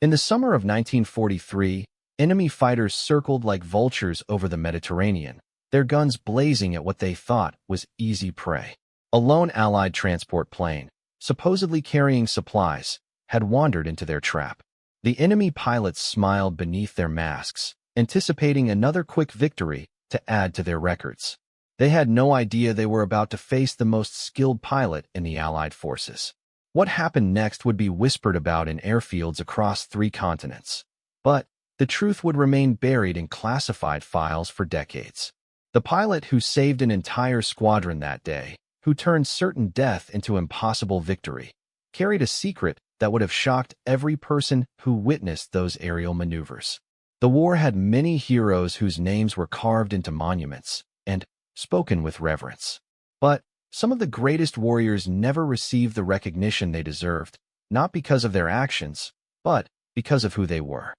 In the summer of 1943, enemy fighters circled like vultures over the Mediterranean, their guns blazing at what they thought was easy prey. A lone Allied transport plane, supposedly carrying supplies, had wandered into their trap. The enemy pilots smiled beneath their masks, anticipating another quick victory to add to their records. They had no idea they were about to face the most skilled pilot in the Allied forces. What happened next would be whispered about in airfields across 3 continents. But the truth would remain buried in classified files for decades. The pilot who saved an entire squadron that day, who turned certain death into impossible victory, carried a secret that would have shocked every person who witnessed those aerial maneuvers. The war had many heroes whose names were carved into monuments and spoken with reverence. But some of the greatest warriors never received the recognition they deserved, not because of their actions, but because of who they were.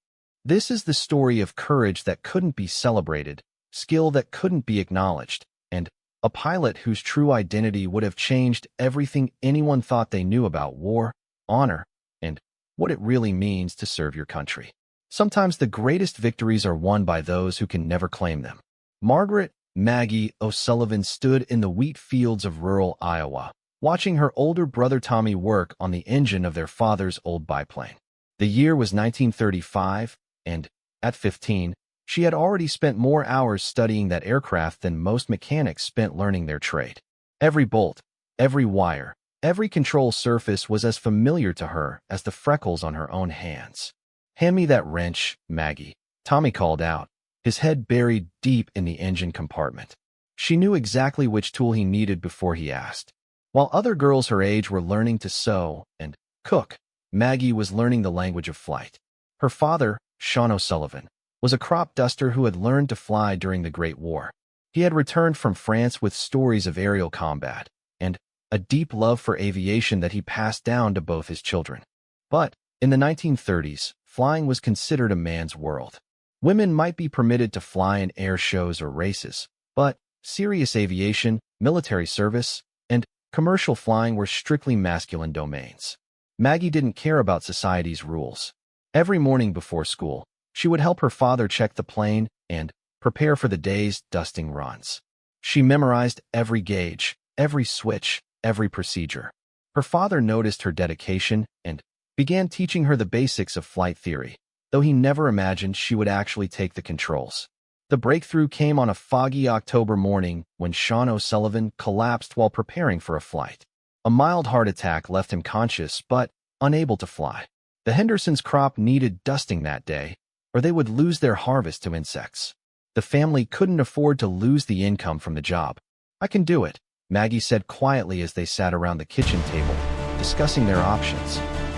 This is the story of courage that couldn't be celebrated, skill that couldn't be acknowledged, and a pilot whose true identity would have changed everything anyone thought they knew about war, honor, and what it really means to serve your country. Sometimes the greatest victories are won by those who can never claim them. Margaret Maggie O'Sullivan stood in the wheat fields of rural Iowa, watching her older brother Tommy work on the engine of their father's old biplane. The year was 1935, and at 15, she had already spent more hours studying that aircraft than most mechanics spent learning their trade. Every bolt, every wire, every control surface was as familiar to her as the freckles on her own hands. "Hand me that wrench, Maggie," Tommy called out, his head buried deep in the engine compartment. She knew exactly which tool he needed before he asked. While other girls her age were learning to sew and cook, Maggie was learning the language of flight. Her father, Sean O'Sullivan, was a crop duster who had learned to fly during the Great War. He had returned from France with stories of aerial combat and a deep love for aviation that he passed down to both his children. But in the 1930s, flying was considered a man's world. Women might be permitted to fly in air shows or races, but serious aviation, military service, and commercial flying were strictly masculine domains. Maggie didn't care about society's rules. Every morning before school, she would help her father check the plane and prepare for the day's dusting runs. She memorized every gauge, every switch, every procedure. Her father noticed her dedication and began teaching her the basics of flight theory, though he never imagined she would actually take the controls. The breakthrough came on a foggy October morning when Sean O'Sullivan collapsed while preparing for a flight. A mild heart attack left him conscious but unable to fly. The Hendersons' crop needed dusting that day, or they would lose their harvest to insects. The family couldn't afford to lose the income from the job. "I can do it," Maggie said quietly as they sat around the kitchen table, discussing their options.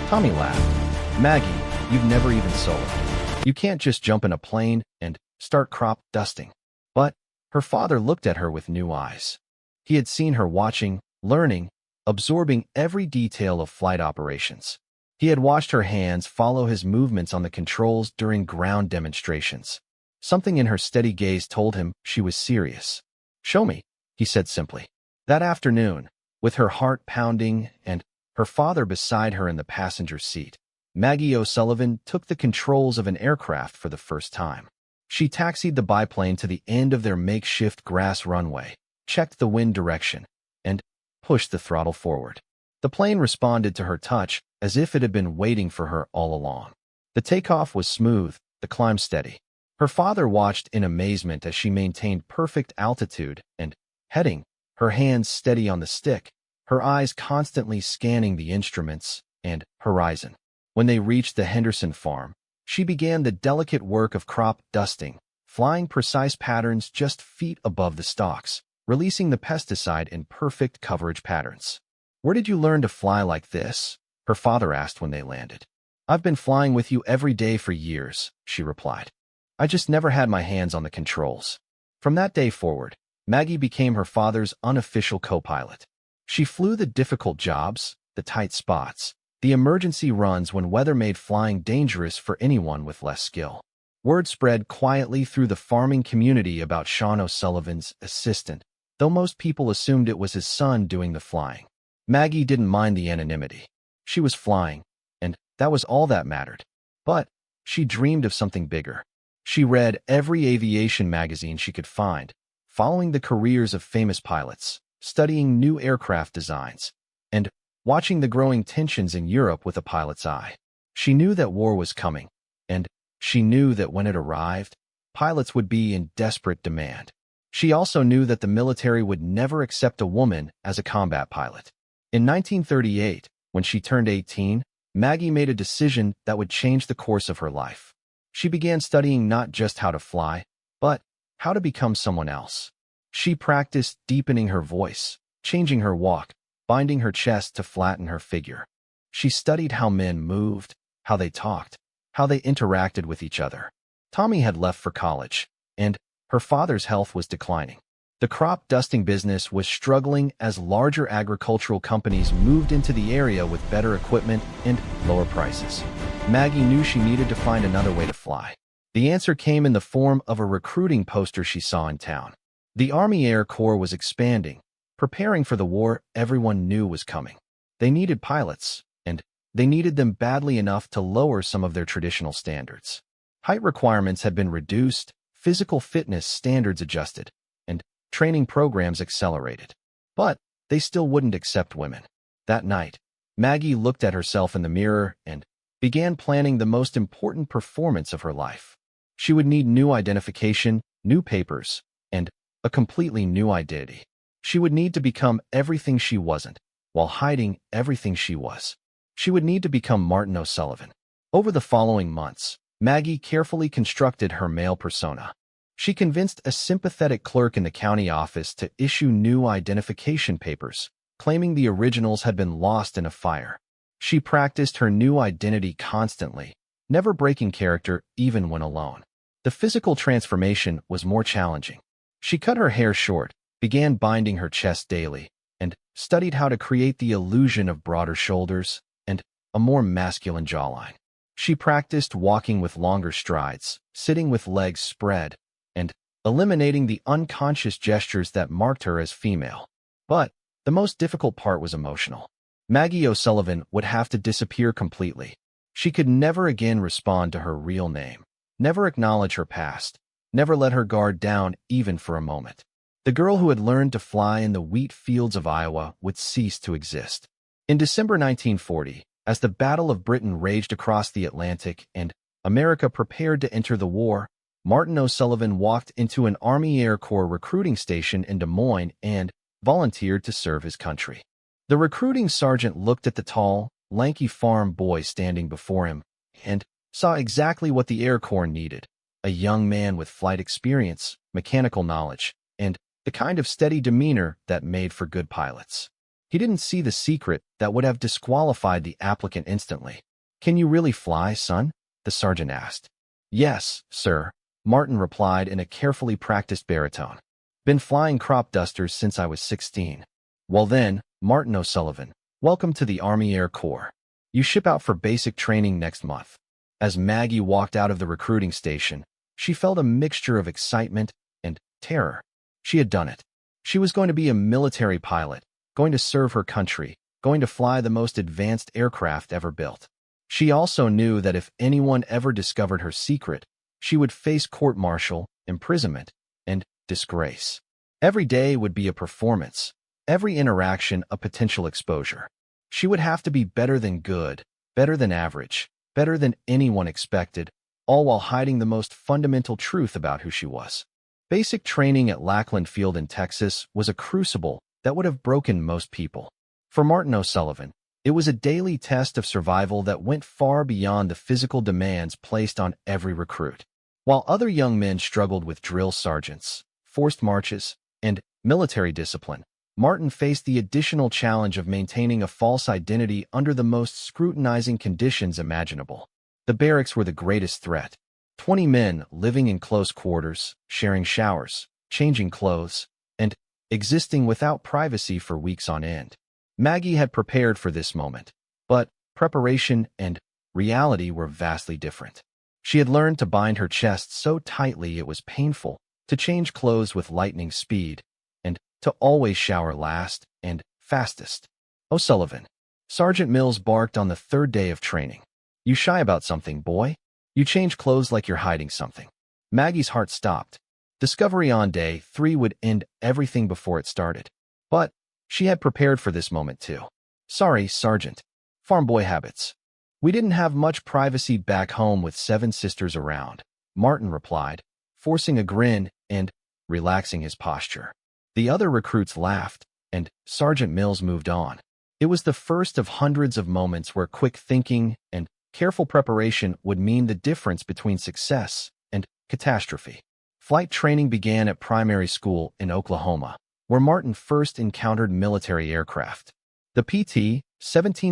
Tommy laughed. "Maggie, you've never even sewed. You can't just jump in a plane and start crop dusting." But her father looked at her with new eyes. He had seen her watching, learning, absorbing every detail of flight operations. He had watched her hands follow his movements on the controls during ground demonstrations. Something in her steady gaze told him she was serious. "Show me," he said simply. That afternoon, with her heart pounding and her father beside her in the passenger seat, Maggie O'Sullivan took the controls of an aircraft for the first time. She taxied the biplane to the end of their makeshift grass runway, checked the wind direction, and pushed the throttle forward. The plane responded to her touch as if it had been waiting for her all along. The takeoff was smooth, the climb steady. Her father watched in amazement as she maintained perfect altitude and heading, her hands steady on the stick, her eyes constantly scanning the instruments and horizon. When they reached the Henderson farm, she began the delicate work of crop dusting, flying precise patterns just feet above the stalks, releasing the pesticide in perfect coverage patterns. "Where did you learn to fly like this?" her father asked when they landed. "I've been flying with you every day for years," she replied. "I just never had my hands on the controls." From that day forward, Maggie became her father's unofficial co-pilot. She flew the difficult jobs, the tight spots, the emergency runs when weather made flying dangerous for anyone with less skill. Word spread quietly through the farming community about Sean O'Sullivan's assistant, though most people assumed it was his son doing the flying. Maggie didn't mind the anonymity. She was flying, and that was all that mattered. But she dreamed of something bigger. She read every aviation magazine she could find, following the careers of famous pilots, studying new aircraft designs, and watching the growing tensions in Europe with a pilot's eye. She knew that war was coming, and she knew that when it arrived, pilots would be in desperate demand. She also knew that the military would never accept a woman as a combat pilot. In 1938, when she turned 18, Maggie made a decision that would change the course of her life. She began studying not just how to fly, but how to become someone else. She practiced deepening her voice, changing her walk, binding her chest to flatten her figure. She studied how men moved, how they talked, how they interacted with each other. Tommy had left for college, and her father's health was declining. The crop dusting business was struggling as larger agricultural companies moved into the area with better equipment and lower prices. Maggie knew she needed to find another way to fly. The answer came in the form of a recruiting poster she saw in town. The Army Air Corps was expanding, preparing for the war everyone knew was coming. They needed pilots, and they needed them badly enough to lower some of their traditional standards. Height requirements had been reduced, physical fitness standards adjusted, and training programs accelerated. But they still wouldn't accept women. That night, Maggie looked at herself in the mirror and began planning the most important performance of her life. She would need new identification, new papers, and a completely new identity. She would need to become everything she wasn't, while hiding everything she was. She would need to become Martin O'Sullivan. Over the following months, Maggie carefully constructed her male persona. She convinced a sympathetic clerk in the county office to issue new identification papers, claiming the originals had been lost in a fire. She practiced her new identity constantly, never breaking character even when alone. The physical transformation was more challenging. She cut her hair short, began binding her chest daily, and studied how to create the illusion of broader shoulders and a more masculine jawline. She practiced walking with longer strides, sitting with legs spread, and eliminating the unconscious gestures that marked her as female. But the most difficult part was emotional. Maggie O'Sullivan would have to disappear completely. She could never again respond to her real name, never acknowledge her past, never let her guard down even for a moment. The girl who had learned to fly in the wheat fields of Iowa would cease to exist. In December 1940, as the Battle of Britain raged across the Atlantic and America prepared to enter the war, Martin O'Sullivan walked into an Army Air Corps recruiting station in Des Moines and volunteered to serve his country. The recruiting sergeant looked at the tall, lanky farm boy standing before him and saw exactly what the Air Corps needed: a young man with flight experience, mechanical knowledge, and the kind of steady demeanor that made for good pilots. He didn't see the secret that would have disqualified the applicant instantly. "Can you really fly, son?" the sergeant asked. "Yes, sir," Martin replied in a carefully practiced baritone. "Been flying crop dusters since I was 16. "Well then, Martin O'Sullivan, welcome to the Army Air Corps. You ship out for basic training next month." As Maggie walked out of the recruiting station, she felt a mixture of excitement and terror. She had done it. She was going to be a military pilot, going to serve her country, going to fly the most advanced aircraft ever built. She also knew that if anyone ever discovered her secret, she would face court-martial, imprisonment, and disgrace. Every day would be a performance, every interaction a potential exposure. She would have to be better than good, better than average, better than anyone expected, all while hiding the most fundamental truth about who she was. Basic training at Lackland Field in Texas was a crucible that would have broken most people. For Martin O'Sullivan, it was a daily test of survival that went far beyond the physical demands placed on every recruit. While other young men struggled with drill sergeants, forced marches, and military discipline, Martin faced the additional challenge of maintaining a false identity under the most scrutinizing conditions imaginable. The barracks were the greatest threat. 20 men living in close quarters, sharing showers, changing clothes, and existing without privacy for weeks on end. Maggie had prepared for this moment, but preparation and reality were vastly different. She had learned to bind her chest so tightly it was painful, to change clothes with lightning speed, and to always shower last and fastest. "O'Sullivan," Sergeant Mills barked on the third day of training. You shy about something, boy? You change clothes like you're hiding something. Maggie's heart stopped. Discovery on day 3 would end everything before it started. But she had prepared for this moment too. Sorry, Sergeant. Farm boy habits. We didn't have much privacy back home with 7 sisters around, Martin replied, forcing a grin and relaxing his posture. The other recruits laughed, and Sergeant Mills moved on. It was the first of hundreds of moments where quick thinking and careful preparation would mean the difference between success and catastrophe. Flight training began at primary school in Oklahoma, where Martin first encountered military aircraft. The PT-17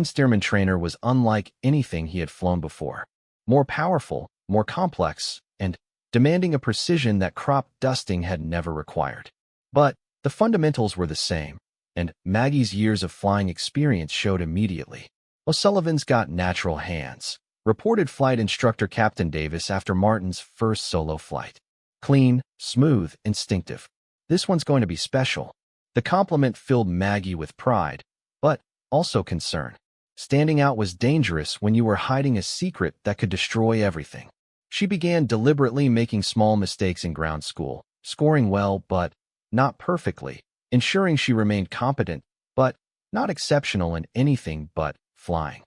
Stearman trainer was unlike anything he had flown before. More powerful, more complex, and demanding a precision that crop dusting had never required. But the fundamentals were the same, and Maggie's years of flying experience showed immediately. O'Sullivan's got natural hands, reported flight instructor Captain Davis after Martin's first solo flight. Clean, smooth, instinctive. This one's going to be special. The compliment filled Maggie with pride, but also concern. Standing out was dangerous when you were hiding a secret that could destroy everything. She began deliberately making small mistakes in ground school, scoring well but not perfectly, ensuring she remained competent but not exceptional in anything but flying.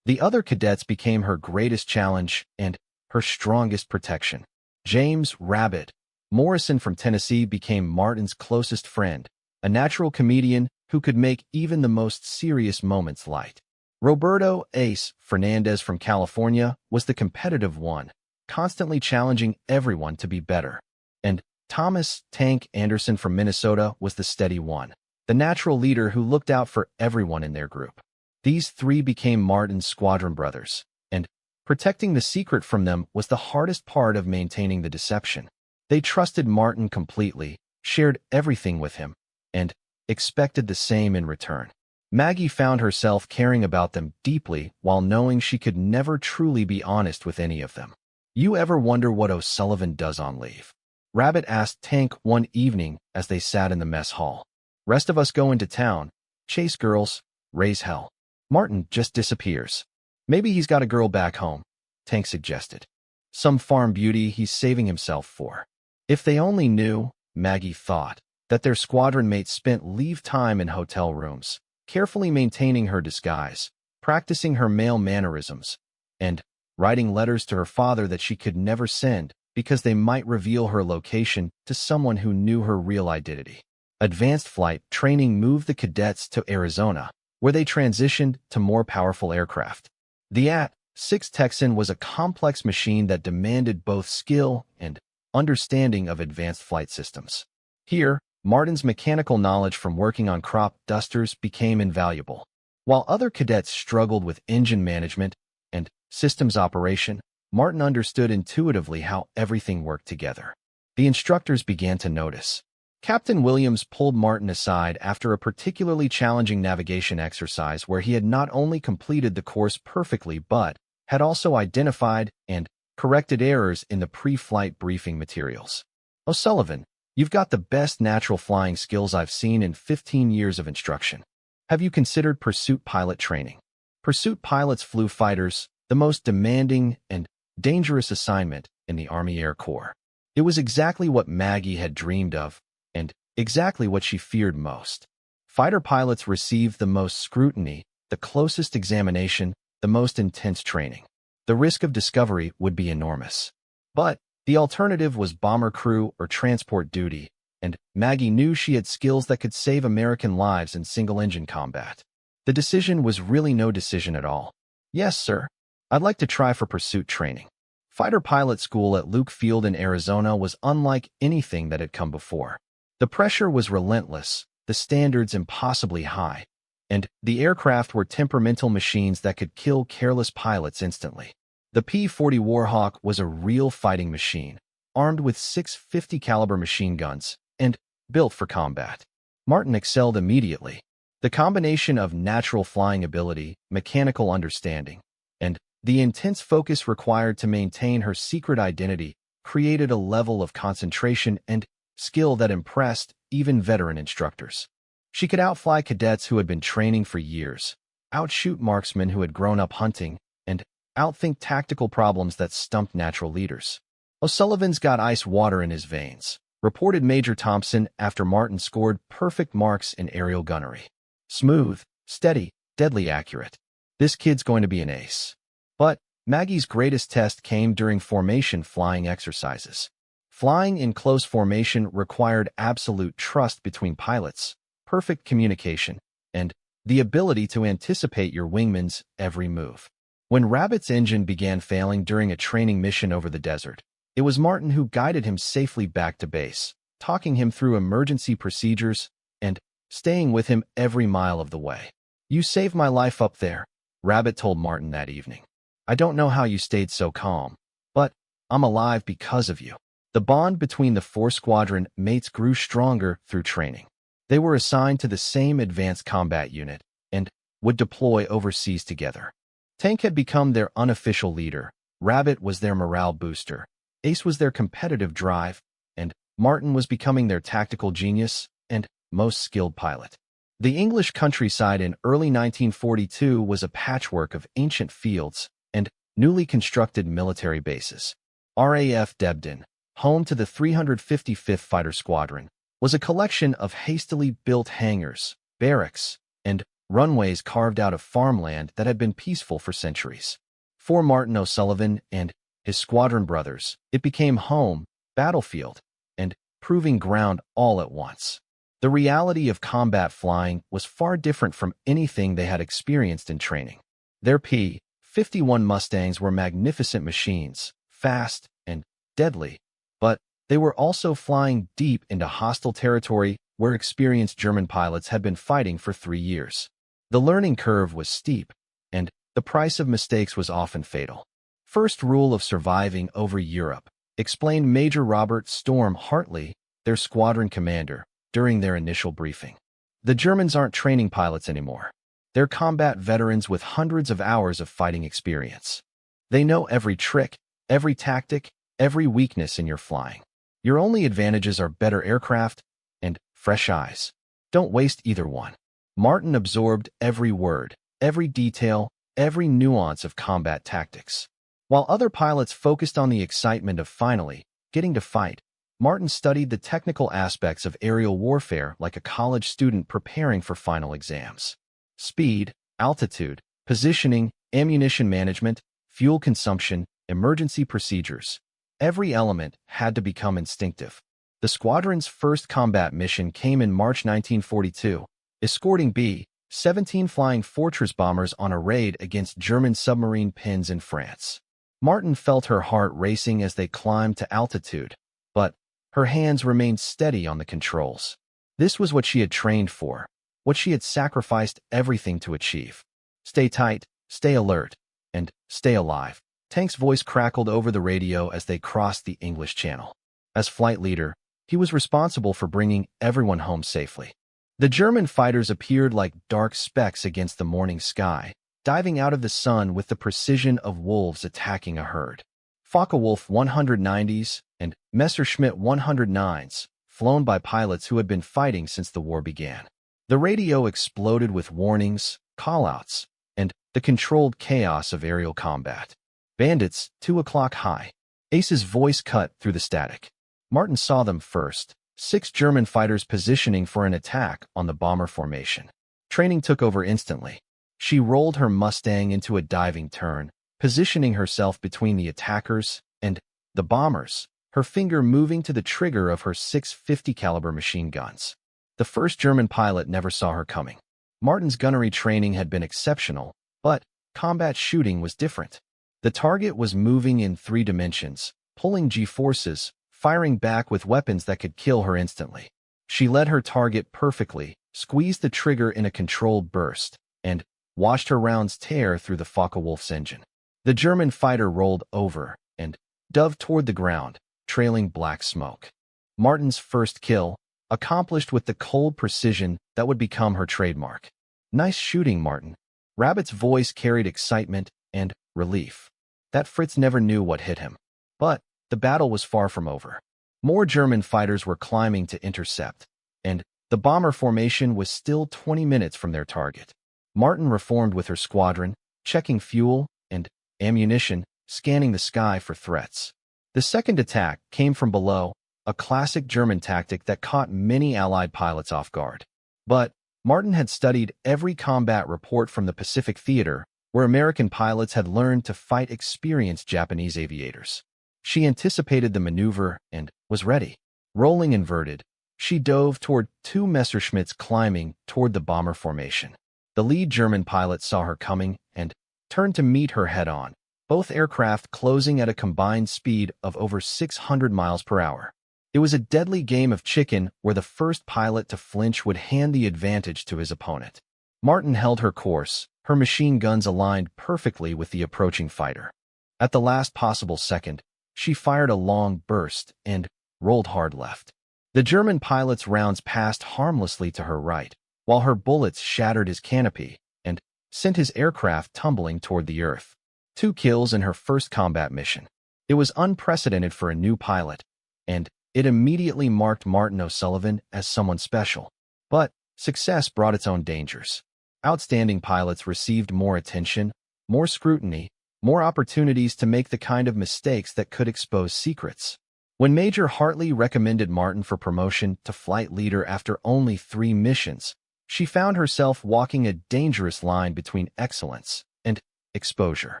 The other cadets became her greatest challenge and her strongest protection. James "Rabbit" Morrison from Tennessee became Martin's closest friend, a natural comedian who could make even the most serious moments light. Roberto "Ace" Fernandez from California was the competitive one, constantly challenging everyone to be better. And Thomas "Tank" Anderson from Minnesota was the steady one, the natural leader who looked out for everyone in their group. These 3 became Martin's Squadron brothers, and protecting the secret from them was the hardest part of maintaining the deception. They trusted Martin completely, shared everything with him, and expected the same in return. Maggie found herself caring about them deeply while knowing she could never truly be honest with any of them. You ever wonder what O'Sullivan does on leave? Rabbit asked Tank one evening as they sat in the mess hall. Rest of us go into town, chase girls, raise hell. Martin just disappears. Maybe he's got a girl back home, Tank suggested. Some farm beauty he's saving himself for. If they only knew, Maggie thought, that their squadron mates spent leave time in hotel rooms, carefully maintaining her disguise, practicing her male mannerisms, and writing letters to her father that she could never send because they might reveal her location to someone who knew her real identity. Advanced flight training moved the cadets to Arizona, where they transitioned to more powerful aircraft. The AT-6 Texan was a complex machine that demanded both skill and understanding of advanced flight systems. Here, Martin's mechanical knowledge from working on crop dusters became invaluable. While other cadets struggled with engine management and systems operation, Martin understood intuitively how everything worked together. The instructors began to notice. Captain Williams pulled Martin aside after a particularly challenging navigation exercise where he had not only completed the course perfectly but had also identified and corrected errors in the pre-flight briefing materials. O'Sullivan, you've got the best natural flying skills I've seen in 15 years of instruction. Have you considered pursuit pilot training? Pursuit pilots flew fighters, the most demanding and dangerous assignment in the Army Air Corps. It was exactly what Maggie had dreamed of, and exactly what she feared most. Fighter pilots received the most scrutiny, the closest examination, the most intense training. The risk of discovery would be enormous. But the alternative was bomber crew or transport duty, and Maggie knew she had skills that could save American lives in single-engine combat. The decision was really no decision at all. Yes, sir. I'd like to try for pursuit training. Fighter pilot school at Luke Field in Arizona was unlike anything that had come before. The pressure was relentless, the standards impossibly high, and the aircraft were temperamental machines that could kill careless pilots instantly. The P-40 Warhawk was a real fighting machine, armed with 650 caliber machine guns, and built for combat. Martin excelled immediately. The combination of natural flying ability, mechanical understanding, and the intense focus required to maintain her secret identity created a level of concentration and skill that impressed even veteran instructors. She could outfly cadets who had been training for years, outshoot marksmen who had grown up hunting, and outthink tactical problems that stumped natural leaders. O'Sullivan's got ice water in his veins, reported Major Thompson after Martin scored perfect marks in aerial gunnery. Smooth, steady, deadly accurate. This kid's going to be an ace. But Maggie's greatest test came during formation flying exercises. Flying in close formation required absolute trust between pilots, perfect communication, and the ability to anticipate your wingman's every move. When Rabbit's engine began failing during a training mission over the desert, it was Martin who guided him safely back to base, talking him through emergency procedures and staying with him every mile of the way. "You saved my life up there," Rabbit told Martin that evening. "I don't know how you stayed so calm, but I'm alive because of you." The bond between the four squadron mates grew stronger through training. They were assigned to the same advanced combat unit and would deploy overseas together. Tank had become their unofficial leader, Rabbit was their morale booster, Ace was their competitive drive, and Martin was becoming their tactical genius and most skilled pilot. The English countryside in early 1942 was a patchwork of ancient fields and newly constructed military bases. RAF Debden, home to the 355th Fighter Squadron, was a collection of hastily built hangars, barracks, and runways carved out of farmland that had been peaceful for centuries. For Martin O'Sullivan and his squadron brothers, it became home, battlefield, and proving ground all at once. The reality of combat flying was far different from anything they had experienced in training. Their P-51 Mustangs were magnificent machines, fast and deadly, but they were also flying deep into hostile territory where experienced German pilots had been fighting for 3 years. The learning curve was steep, and the price of mistakes was often fatal. "First rule of surviving over Europe," explained Major Robert Storm Hartley, their squadron commander, during their initial briefing. "The Germans aren't training pilots anymore. They're combat veterans with hundreds of hours of fighting experience. They know every trick, every tactic, every weakness in your flying. Your only advantages are better aircraft and fresh eyes. Don't waste either one." Martin absorbed every word, every detail, every nuance of combat tactics. While other pilots focused on the excitement of finally getting to fight, Martin studied the technical aspects of aerial warfare like a college student preparing for final exams. Speed, altitude, positioning, ammunition management, fuel consumption, emergency procedures. Every element had to become instinctive. The squadron's first combat mission came in March 1942, escorting B-17 Flying Fortress bombers on a raid against German submarine pins in France. Martin felt her heart racing as they climbed to altitude, but her hands remained steady on the controls. This was what she had trained for, what she had sacrificed everything to achieve. "Stay tight, stay alert, and stay alive." Tank's voice crackled over the radio as they crossed the English Channel. As flight leader, he was responsible for bringing everyone home safely. The German fighters appeared like dark specks against the morning sky, diving out of the sun with the precision of wolves attacking a herd. Focke-Wulf 190s and Messerschmitt 109s, flown by pilots who had been fighting since the war began. The radio exploded with warnings, callouts, and the controlled chaos of aerial combat. "Bandits, 2 o'clock high." Ace's voice cut through the static. Martin saw them first, 6 German fighters positioning for an attack on the bomber formation. Training took over instantly. She rolled her Mustang into a diving turn, positioning herself between the attackers and the bombers, her finger moving to the trigger of her 650 caliber machine guns. The first German pilot never saw her coming. Martin's gunnery training had been exceptional, but combat shooting was different. The target was moving in 3 dimensions, pulling G-forces, firing back with weapons that could kill her instantly. She led her target perfectly, squeezed the trigger in a controlled burst, and watched her rounds tear through the Focke-Wulf's engine. The German fighter rolled over and dove toward the ground, trailing black smoke. Martin's first kill, accomplished with the cold precision that would become her trademark. "Nice shooting, Martin." Rabbit's voice carried excitement and relief. That Fritz never knew what hit him. But the battle was far from over. More German fighters were climbing to intercept, and the bomber formation was still 20 minutes from their target. Martin reformed with her squadron, checking fuel and ammunition, scanning the sky for threats. The second attack came from below, a classic German tactic that caught many Allied pilots off guard. But Martin had studied every combat report from the Pacific Theater, where American pilots had learned to fight experienced Japanese aviators. She anticipated the maneuver and was ready. Rolling inverted, she dove toward two Messerschmitts climbing toward the bomber formation. The lead German pilot saw her coming and turned to meet her head-on, both aircraft closing at a combined speed of over 600 miles per hour. It was a deadly game of chicken where the first pilot to flinch would hand the advantage to his opponent. Martin held her course, her machine guns aligned perfectly with the approaching fighter. At the last possible second, she fired a long burst and rolled hard left. The German pilot's rounds passed harmlessly to her right, while her bullets shattered his canopy and sent his aircraft tumbling toward the earth. 2 kills in her first combat mission. It was unprecedented for a new pilot, and it immediately marked Martin O'Sullivan as someone special. But success brought its own dangers. Outstanding pilots received more attention, more scrutiny, more opportunities to make the kind of mistakes that could expose secrets. When Major Hartley recommended Martin for promotion to flight leader after only 3 missions, she found herself walking a dangerous line between excellence and exposure.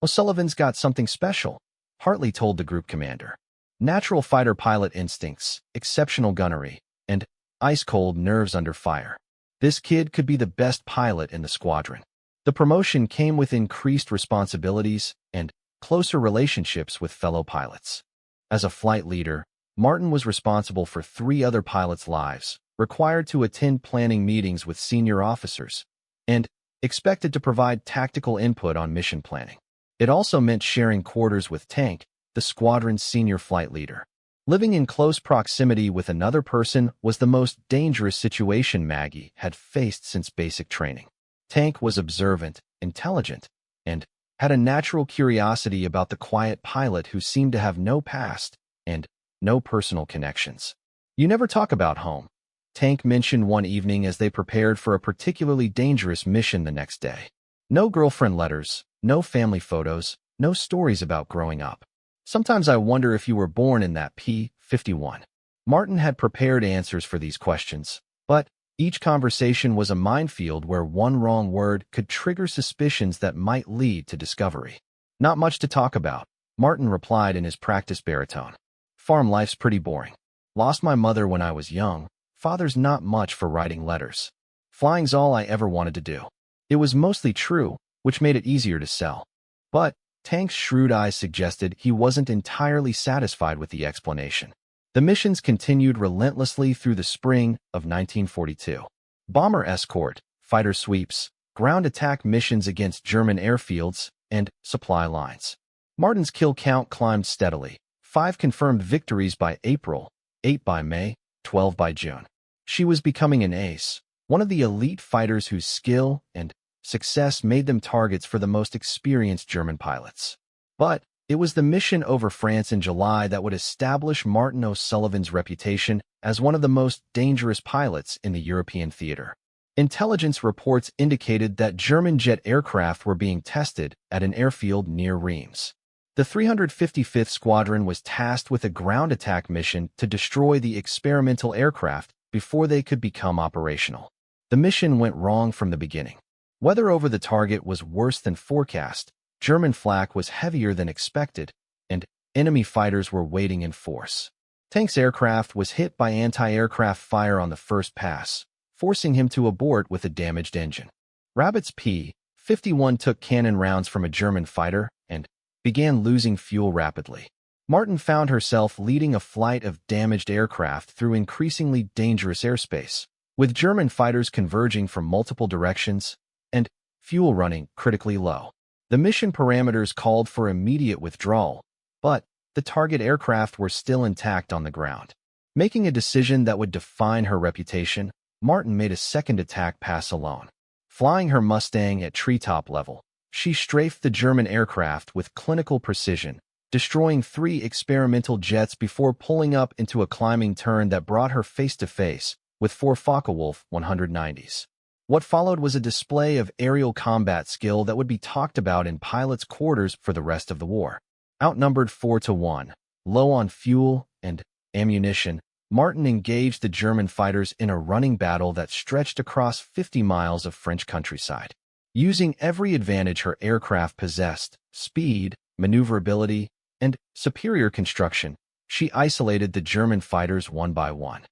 O'Sullivan's got something special, Hartley told the group commander. Natural fighter pilot instincts, exceptional gunnery, and ice-cold nerves under fire. This kid could be the best pilot in the squadron. The promotion came with increased responsibilities and closer relationships with fellow pilots. As a flight leader, Martin was responsible for 3 other pilots' lives, required to attend planning meetings with senior officers, and expected to provide tactical input on mission planning. It also meant sharing quarters with Tank, the squadron's senior flight leader. Living in close proximity with another person was the most dangerous situation Maggie had faced since basic training. Tank was observant, intelligent, and had a natural curiosity about the quiet pilot who seemed to have no past and no personal connections. "You never talk about home," Tank mentioned one evening as they prepared for a particularly dangerous mission the next day. "No girlfriend letters, no family photos, no stories about growing up. Sometimes I wonder if you were born in that P-51. Martin had prepared answers for these questions, but each conversation was a minefield where one wrong word could trigger suspicions that might lead to discovery. "Not much to talk about," Martin replied in his practiced baritone. "Farm life's pretty boring. Lost my mother when I was young. Father's not much for writing letters. Flying's all I ever wanted to do." It was mostly true, which made it easier to sell. But Tank's shrewd eyes suggested he wasn't entirely satisfied with the explanation. The missions continued relentlessly through the spring of 1942. Bomber escort, fighter sweeps, ground attack missions against German airfields, and supply lines. Martin's kill count climbed steadily. 5 confirmed victories by April, 8 by May, 12 by June. She was becoming an ace, one of the elite fighters whose skill and success made them targets for the most experienced German pilots. But it was the mission over France in July that would establish Martin O'Sullivan's reputation as one of the most dangerous pilots in the European theater. Intelligence reports indicated that German jet aircraft were being tested at an airfield near Reims. The 355th Squadron was tasked with a ground attack mission to destroy the experimental aircraft before they could become operational. The mission went wrong from the beginning. Weather over the target was worse than forecast, German flak was heavier than expected, and enemy fighters were waiting in force. Tank's aircraft was hit by anti-aircraft fire on the first pass, forcing him to abort with a damaged engine. Rabbit's P-51 took cannon rounds from a German fighter and began losing fuel rapidly. Martin found herself leading a flight of damaged aircraft through increasingly dangerous airspace, with German fighters converging from multiple directions and fuel running critically low. The mission parameters called for immediate withdrawal, but the target aircraft were still intact on the ground. Making a decision that would define her reputation, Martin made a second attack pass alone. Flying her Mustang at treetop level, she strafed the German aircraft with clinical precision, destroying 3 experimental jets before pulling up into a climbing turn that brought her face-to-face with 4 Focke-Wulf 190s. What followed was a display of aerial combat skill that would be talked about in pilots' quarters for the rest of the war. Outnumbered 4-1, low on fuel and ammunition, Martin engaged the German fighters in a running battle that stretched across 50 miles of French countryside. Using every advantage her aircraft possessed, speed, maneuverability, and superior construction, she isolated the German fighters one by one.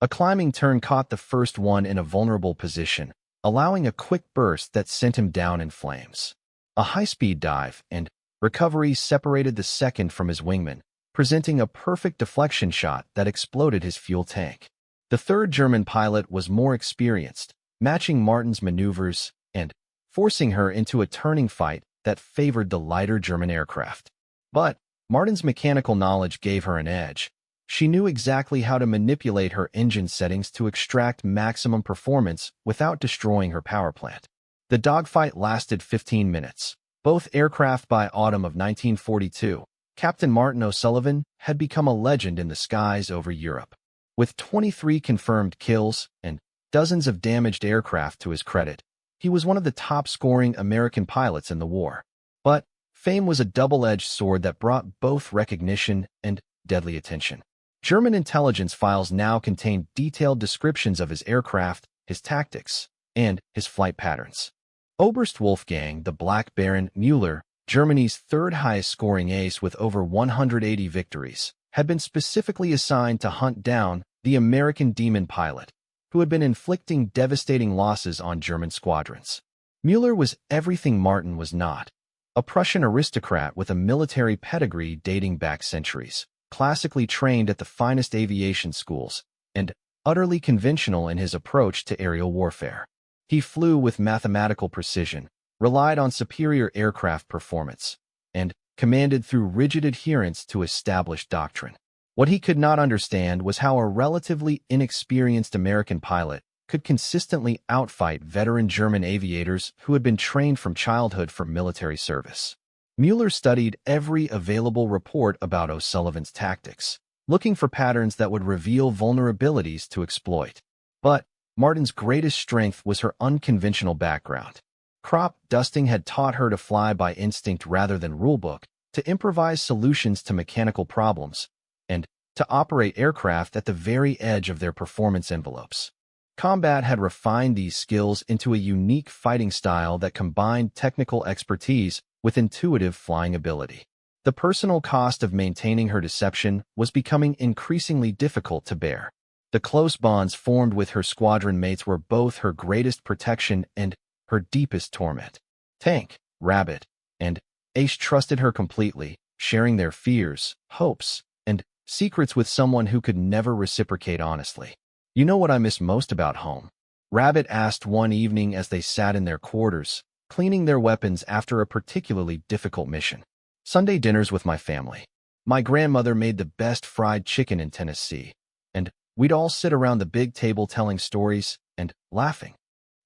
A climbing turn caught the first one in a vulnerable position, allowing a quick burst that sent him down in flames. A high-speed dive and recovery separated the second from his wingman, presenting a perfect deflection shot that exploded his fuel tank. The third German pilot was more experienced, matching Martin's maneuvers and forcing her into a turning fight that favored the lighter German aircraft. But Martin's mechanical knowledge gave her an edge. She knew exactly how to manipulate her engine settings to extract maximum performance without destroying her power plant. The dogfight lasted 15 minutes. Both aircraft by autumn of 1942, Captain Martin O'Sullivan had become a legend in the skies over Europe. With 23 confirmed kills and dozens of damaged aircraft to his credit, he was one of the top-scoring American pilots in the war. But fame was a double-edged sword that brought both recognition and deadly attention. German intelligence files now contained detailed descriptions of his aircraft, his tactics, and his flight patterns. Oberst Wolfgang the Black Baron Müller, Germany's third highest-scoring ace with over 180 victories, had been specifically assigned to hunt down the American Demon pilot, who had been inflicting devastating losses on German squadrons. Müller was everything Martin was not, a Prussian aristocrat with a military pedigree dating back centuries, classically trained at the finest aviation schools, and utterly conventional in his approach to aerial warfare. He flew with mathematical precision, relied on superior aircraft performance, and commanded through rigid adherence to established doctrine. What he could not understand was how a relatively inexperienced American pilot could consistently outfight veteran German aviators who had been trained from childhood for military service. Müller studied every available report about O'Sullivan's tactics, looking for patterns that would reveal vulnerabilities to exploit. But Martin's greatest strength was her unconventional background. Crop dusting had taught her to fly by instinct rather than rulebook, to improvise solutions to mechanical problems, and to operate aircraft at the very edge of their performance envelopes. Combat had refined these skills into a unique fighting style that combined technical expertise with intuitive flying ability. The personal cost of maintaining her deception was becoming increasingly difficult to bear. The close bonds formed with her squadron mates were both her greatest protection and her deepest torment. Tank, Rabbit, and Ace trusted her completely, sharing their fears, hopes, and secrets with someone who could never reciprocate honestly. "You know what I miss most about home?" Rabbit asked one evening as they sat in their quarters, cleaning their weapons after a particularly difficult mission. "Sunday dinners with my family. My grandmother made the best fried chicken in Tennessee, and we'd all sit around the big table telling stories and laughing."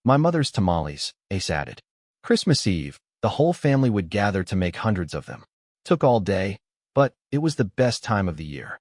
"My mother's tamales," Ace added. "Christmas Eve, the whole family would gather to make hundreds of them. Took all day, but it was the best time of the year."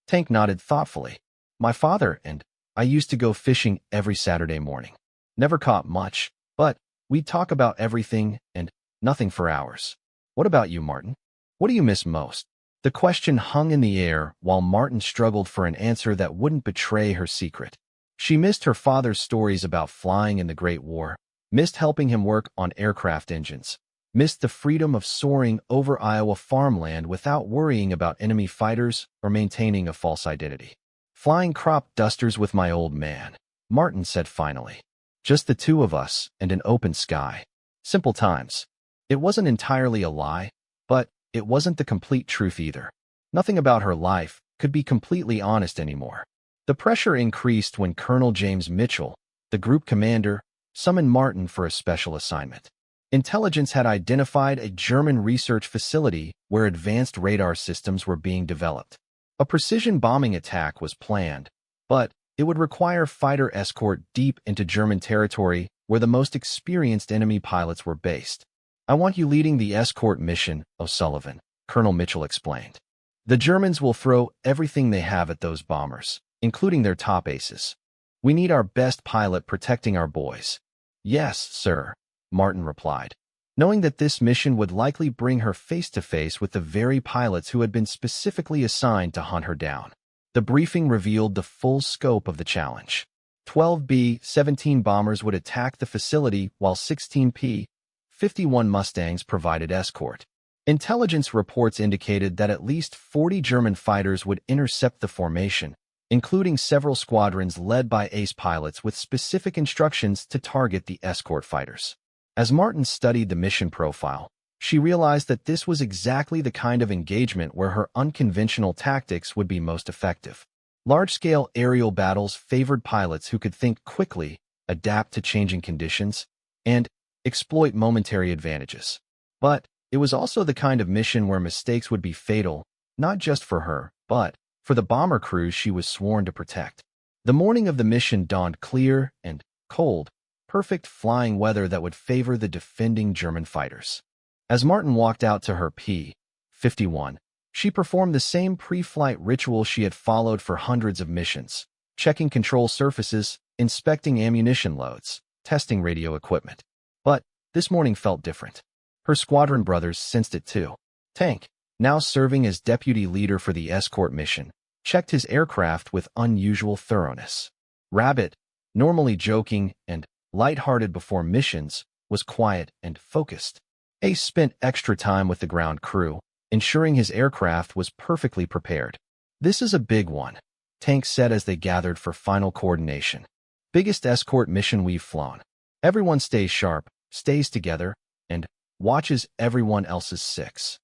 Tank nodded thoughtfully. "My father and I used to go fishing every Saturday morning. Never caught much, but we'd talk about everything and nothing for hours. What about you, Martin? What do you miss most?" The question hung in the air while Martin struggled for an answer that wouldn't betray her secret. She missed her father's stories about flying in the Great War, missed helping him work on aircraft engines, missed the freedom of soaring over Iowa farmland without worrying about enemy fighters or maintaining a false identity. "Flying crop dusters with my old man," Martin said finally. "Just the two of us and an open sky. Simple times." It wasn't entirely a lie, but it wasn't the complete truth either. Nothing about her life could be completely honest anymore. The pressure increased when Colonel James Mitchell, the group commander, summoned Martin for a special assignment. Intelligence had identified a German research facility where advanced radar systems were being developed. A precision bombing attack was planned, but it would require fighter escort deep into German territory where the most experienced enemy pilots were based. "I want you leading the escort mission, O'Sullivan," Colonel Mitchell explained. "The Germans will throw everything they have at those bombers, including their top aces. We need our best pilot protecting our boys. "Yes, sir," Martin replied, knowing that this mission would likely bring her face-to-face with the very pilots who had been specifically assigned to hunt her down. The briefing revealed the full scope of the challenge. 12 B-17 bombers would attack the facility while 16 P-51 Mustangs provided escort. Intelligence reports indicated that at least 40 German fighters would intercept the formation, including several squadrons led by ace pilots with specific instructions to target the escort fighters. As Martin studied the mission profile, she realized that this was exactly the kind of engagement where her unconventional tactics would be most effective. Large-scale aerial battles favored pilots who could think quickly, adapt to changing conditions, and exploit momentary advantages. But it was also the kind of mission where mistakes would be fatal, not just for her, but for the bomber crews she was sworn to protect. The morning of the mission dawned clear and cold, perfect flying weather that would favor the defending German fighters. As Martin walked out to her P-51, she performed the same pre-flight ritual she had followed for hundreds of missions, checking control surfaces, inspecting ammunition loads, testing radio equipment. But this morning felt different. Her squadron brothers sensed it too. Tank, now serving as deputy leader for the escort mission, checked his aircraft with unusual thoroughness. Rabbit, normally joking and light-hearted before missions, was quiet and focused. Ace spent extra time with the ground crew, ensuring his aircraft was perfectly prepared. "This is a big one," Tank said as they gathered for final coordination. "Biggest escort mission we've flown. Everyone stays sharp, stays together, and watches everyone else's six."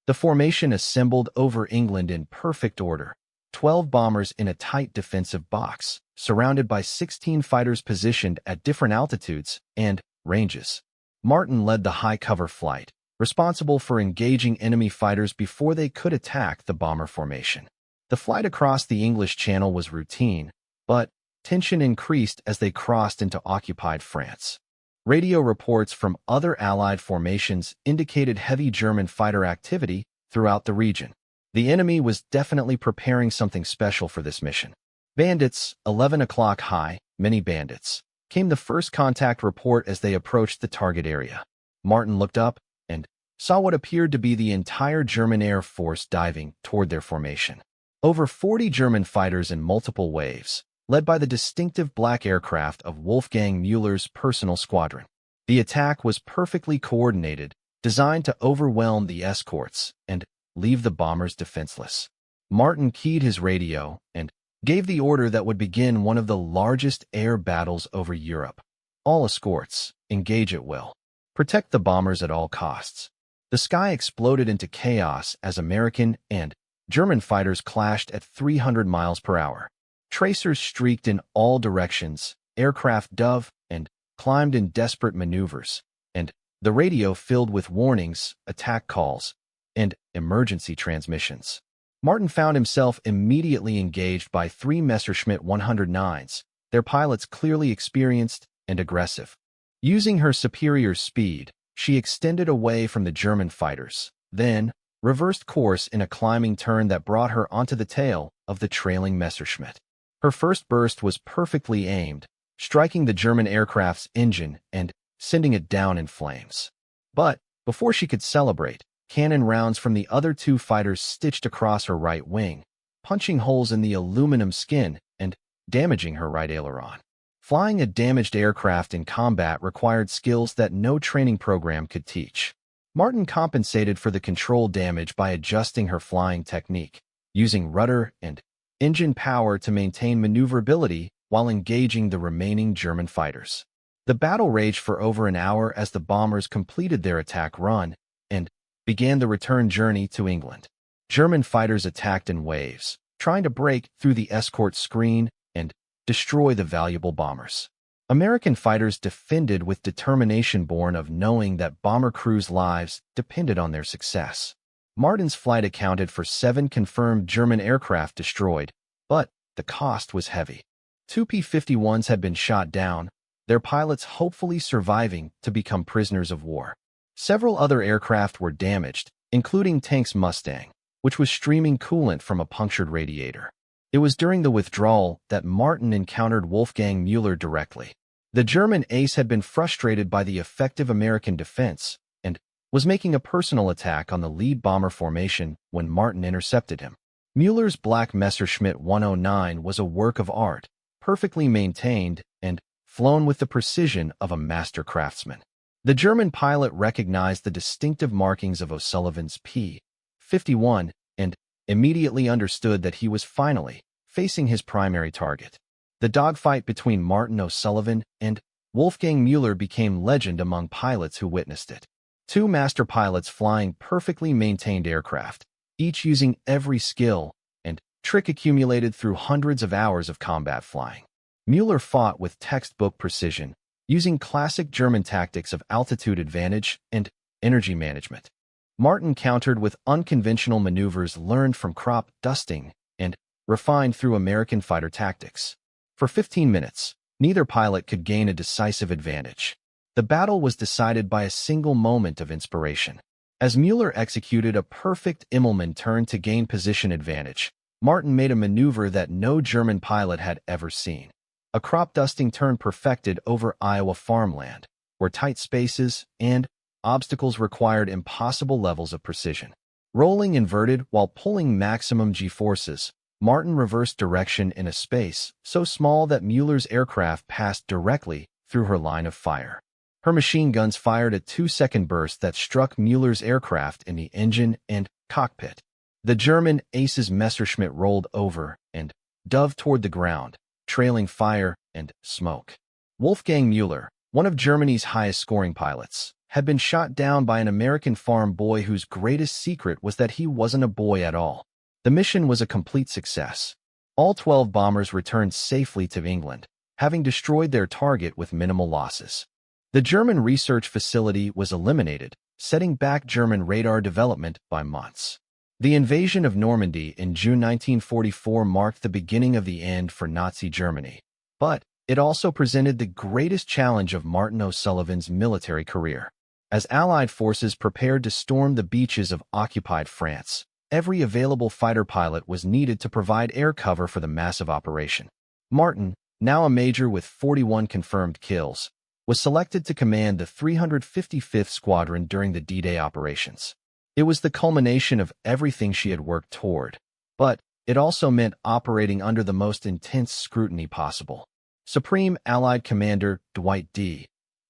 The formation assembled over England in perfect order, 12 bombers in a tight defensive box, surrounded by 16 fighters positioned at different altitudes and ranges. Martin led the high-cover flight, responsible for engaging enemy fighters before they could attack the bomber formation. The flight across the English Channel was routine, but tension increased as they crossed into occupied France. Radio reports from other Allied formations indicated heavy German fighter activity throughout the region. The enemy was definitely preparing something special for this mission. "Bandits, 11 o'clock high, many bandits," came the first contact report as they approached the target area. Martin looked up and saw what appeared to be the entire German Air Force diving toward their formation. Over 40 German fighters in multiple waves, led by the distinctive black aircraft of Wolfgang Müller's personal squadron. The attack was perfectly coordinated, designed to overwhelm the escorts and leave the bombers defenseless. Martin keyed his radio and gave the order that would begin one of the largest air battles over Europe. "All escorts, engage at will. Protect the bombers at all costs." The sky exploded into chaos as American and German fighters clashed at 300 miles per hour. Tracers streaked in all directions, aircraft dove and climbed in desperate maneuvers, and the radio filled with warnings, attack calls, and emergency transmissions. Martin found himself immediately engaged by 3 Messerschmitt 109s, their pilots clearly experienced and aggressive. Using her superior speed, she extended away from the German fighters, then reversed course in a climbing turn that brought her onto the tail of the trailing Messerschmitt. Her first burst was perfectly aimed, striking the German aircraft's engine and sending it down in flames. But before she could celebrate, cannon rounds from the other 2 fighters stitched across her right wing, punching holes in the aluminum skin and damaging her right aileron. Flying a damaged aircraft in combat required skills that no training program could teach. Martin compensated for the control damage by adjusting her flying technique, using rudder and engine power to maintain maneuverability while engaging the remaining German fighters. The battle raged for over an hour as the bombers completed their attack run and began the return journey to England. German fighters attacked in waves, trying to break through the escort screen and destroy the valuable bombers. American fighters defended with determination born of knowing that bomber crews' lives depended on their success. Martin's flight accounted for 7 confirmed German aircraft destroyed, but the cost was heavy. 2 P-51s had been shot down, their pilots hopefully surviving to become prisoners of war. Several other aircraft were damaged, including Tank's Mustang, which was streaming coolant from a punctured radiator. It was during the withdrawal that Martin encountered Wolfgang Müller directly. The German ace had been frustrated by the effective American defense and was making a personal attack on the lead bomber formation when Martin intercepted him. Mueller's Black Messerschmitt 109 was a work of art, perfectly maintained and flown with the precision of a master craftsman. The German pilot recognized the distinctive markings of O'Sullivan's P-51 and immediately understood that he was finally facing his primary target. The dogfight between Martin O'Sullivan and Wolfgang Mueller became legend among pilots who witnessed it. Two master pilots flying perfectly maintained aircraft, each using every skill and trick accumulated through hundreds of hours of combat flying. Mueller fought with textbook precision, using classic German tactics of altitude advantage and energy management. Martin countered with unconventional maneuvers learned from crop dusting and refined through American fighter tactics. For 15 minutes, neither pilot could gain a decisive advantage. The battle was decided by a single moment of inspiration. As Mueller executed a perfect Immelmann turn to gain position advantage, Martin made a maneuver that no German pilot had ever seen. A crop dusting turn perfected over Iowa farmland, where tight spaces and obstacles required impossible levels of precision. Rolling inverted while pulling maximum G-forces, Martin reversed direction in a space so small that Mueller's aircraft passed directly through her line of fire. Her machine guns fired a 2-second burst that struck Mueller's aircraft in the engine and cockpit. The German ace's Messerschmitt rolled over and dove toward the ground, trailing fire and smoke. Wolfgang Mueller, one of Germany's highest-scoring pilots, had been shot down by an American farm boy whose greatest secret was that he wasn't a boy at all. The mission was a complete success. All 12 bombers returned safely to England, having destroyed their target with minimal losses. The German research facility was eliminated, setting back German radar development by months. The invasion of Normandy in June 1944 marked the beginning of the end for Nazi Germany, but it also presented the greatest challenge of Martin O'Sullivan's military career. As Allied forces prepared to storm the beaches of occupied France, every available fighter pilot was needed to provide air cover for the massive operation. Martin, now a major with 41 confirmed kills, was selected to command the 355th Squadron during the D-Day operations. It was the culmination of everything she had worked toward, but it also meant operating under the most intense scrutiny possible. Supreme Allied Commander Dwight D.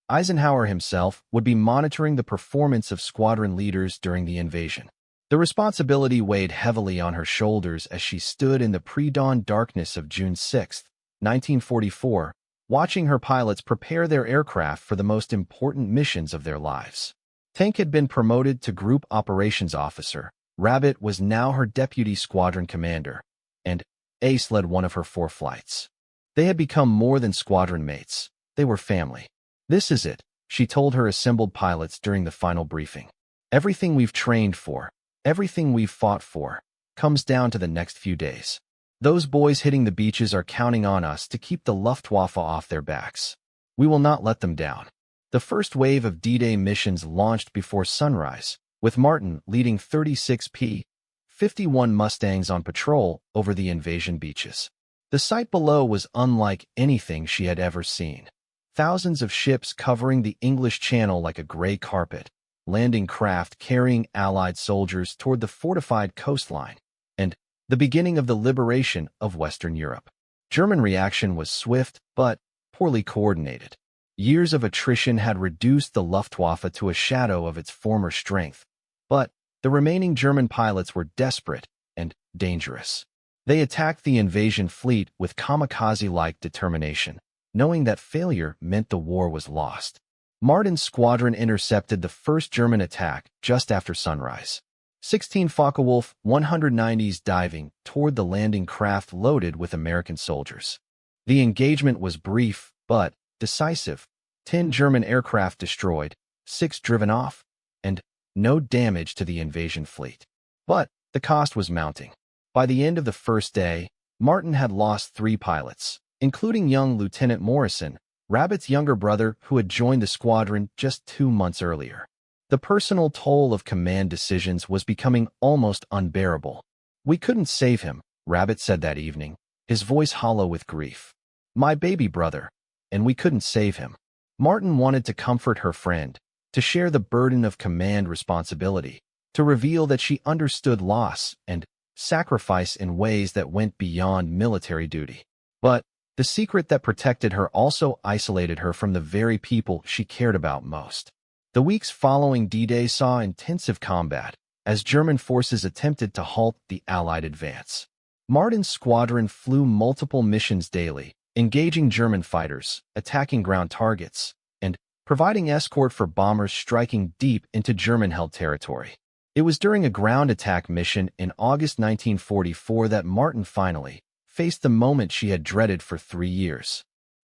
Eisenhower himself would be monitoring the performance of squadron leaders during the invasion. The responsibility weighed heavily on her shoulders as she stood in the pre-dawn darkness of June 6, 1944, watching her pilots prepare their aircraft for the most important missions of their lives. Tank had been promoted to Group Operations Officer. Rabbit was now her deputy squadron commander, and Ace led one of her 4 flights. They had become more than squadron mates. They were family. "This is it," she told her assembled pilots during the final briefing. "Everything we've trained for, everything we've fought for, comes down to the next few days. Those boys hitting the beaches are counting on us to keep the Luftwaffe off their backs. We will not let them down." The first wave of D-Day missions launched before sunrise, with Martin leading 36 P-51 Mustangs on patrol over the invasion beaches. The sight below was unlike anything she had ever seen. Thousands of ships covering the English Channel like a gray carpet, landing craft carrying Allied soldiers toward the fortified coastline, and the beginning of the liberation of Western Europe. German reaction was swift but poorly coordinated. Years of attrition had reduced the Luftwaffe to a shadow of its former strength, but the remaining German pilots were desperate and dangerous. They attacked the invasion fleet with kamikaze-like determination, knowing that failure meant the war was lost. Martin's squadron intercepted the first German attack just after sunrise. 16 Focke-Wulf 190s diving toward the landing craft loaded with American soldiers. The engagement was brief but decisive. 10 German aircraft destroyed, 6 driven off, and no damage to the invasion fleet. But the cost was mounting. By the end of the first day, Martin had lost 3 pilots, including young Lieutenant Morrison, Rabbit's younger brother who had joined the squadron just 2 months earlier. The personal toll of command decisions was becoming almost unbearable. "We couldn't save him," Rabbit said that evening, his voice hollow with grief. "My baby brother. and we couldn't save him. Martin wanted to comfort her friend, to share the burden of command responsibility, to reveal that she understood loss and sacrifice in ways that went beyond military duty. But the secret that protected her also isolated her from the very people she cared about most. The weeks following D-Day saw intensive combat as German forces attempted to halt the Allied advance. Martin's squadron flew multiple missions daily, engaging German fighters, attacking ground targets, and providing escort for bombers striking deep into German-held territory. It was during a ground attack mission in August 1944 that Martin finally faced the moment she had dreaded for 3 years.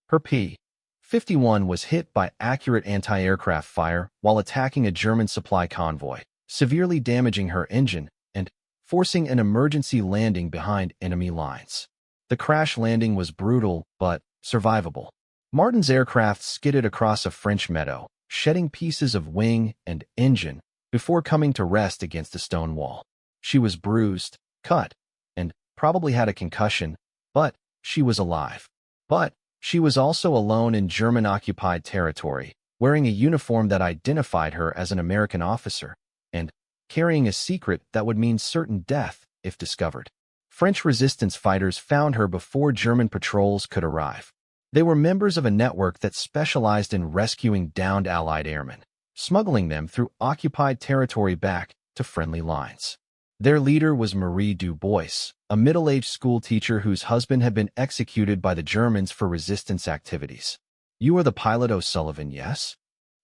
Her P-51 was hit by accurate anti-aircraft fire while attacking a German supply convoy, severely damaging her engine and forcing an emergency landing behind enemy lines. The crash landing was brutal but survivable. Martin's aircraft skidded across a French meadow, shedding pieces of wing and engine before coming to rest against a stone wall. She was bruised, cut, and probably had a concussion, but she was alive. But she was also alone in German-occupied territory, wearing a uniform that identified her as an American officer, and carrying a secret that would mean certain death if discovered. French resistance fighters found her before German patrols could arrive. They were members of a network that specialized in rescuing downed Allied airmen, smuggling them through occupied territory back to friendly lines. Their leader was Marie Dubois, a middle-aged schoolteacher whose husband had been executed by the Germans for resistance activities. "You are the pilot O'Sullivan, yes?"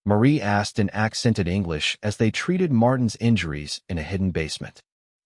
Marie asked in accented English as they treated Martin's injuries in a hidden basement.